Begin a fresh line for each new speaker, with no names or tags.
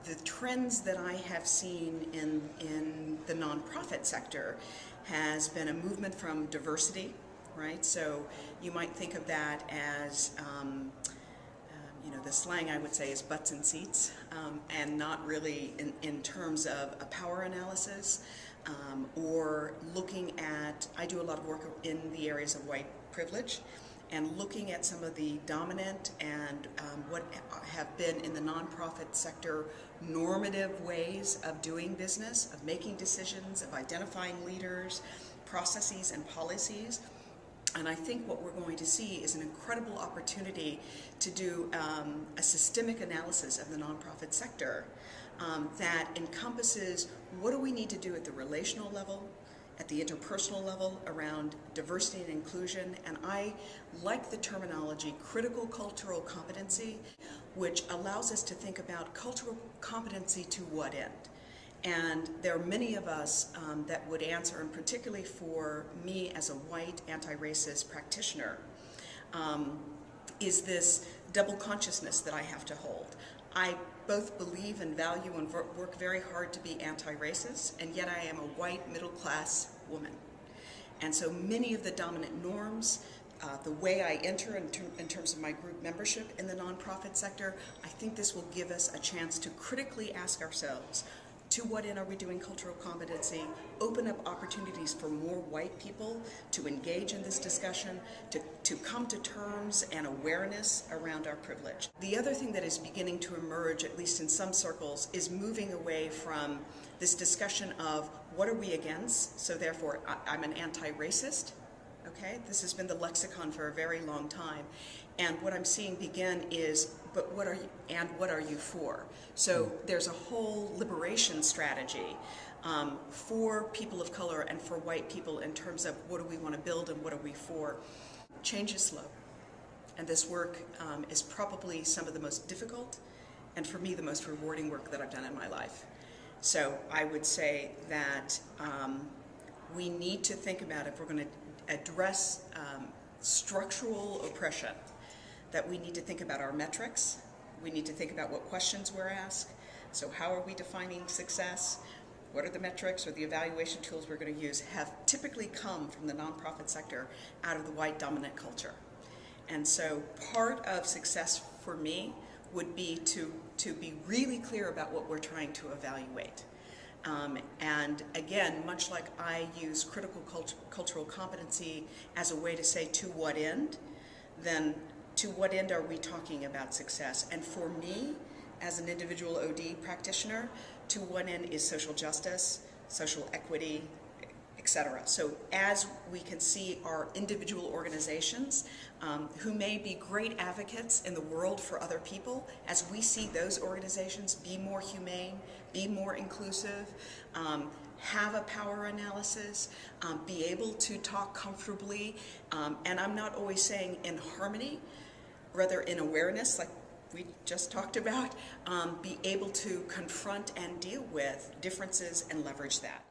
the trends that I have seen in the nonprofit sector has been a movement from diversity, right? So you might think of that as, the slang I would say is butts and seats, and not really in terms of a power analysis, or looking at, I do a lot of work in the areas of white privilege, and looking at some of the dominant and what have been in the nonprofit sector normative ways of doing business, of making decisions, of identifying leaders, processes, and policies. And I think what we're going to see is an incredible opportunity to do a systemic analysis of the nonprofit sector that encompasses what do we need to do at the relational level, at the interpersonal level around diversity and inclusion. And I like the terminology critical cultural competency, which allows us to think about cultural competency to what end. And there are many of us that would answer, and particularly for me as a white anti-racist practitioner, is this double consciousness that I have to hold. I both believe and value and work very hard to be anti-racist, and yet I am a white middle-class woman. And so many of the dominant norms, the way I enter in terms of my group membership in the nonprofit sector, I think this will give us a chance to critically ask ourselves, to what end are we doing cultural competency, open up opportunities for more white people to engage in this discussion, to come to terms and awareness around our privilege. The other thing that is beginning to emerge, at least in some circles, is moving away from this discussion of what are we against, so therefore I'm an anti-racist. Okay, this has been the lexicon for a very long time, and what I'm seeing begin is, but what are you, and what are you for? So there's a whole liberation strategy for people of color and for white people in terms of what do we want to build and what are we for. Change is slow, and this work is probably some of the most difficult and for me the most rewarding work that I've done in my life. So I would say that we need to think about, if we're going to address structural oppression, that we need to think about our metrics. We need to think about what questions we're asked. So how are we defining success? What are the metrics or the evaluation tools we're going to use have typically come from the nonprofit sector out of the white dominant culture. And so part of success for me would be to be really clear about what we're trying to evaluate. And again, much like I use critical cultural competency as a way to say to what end, then to what end are we talking about success? And for me, as an individual OD practitioner, to what end is social justice, social equity, etc. So as we can see our individual organizations who may be great advocates in the world for other people, as we see those organizations be more humane, be more inclusive, have a power analysis, be able to talk comfortably, and I'm not always saying in harmony, rather in awareness, like we just talked about, be able to confront and deal with differences and leverage that.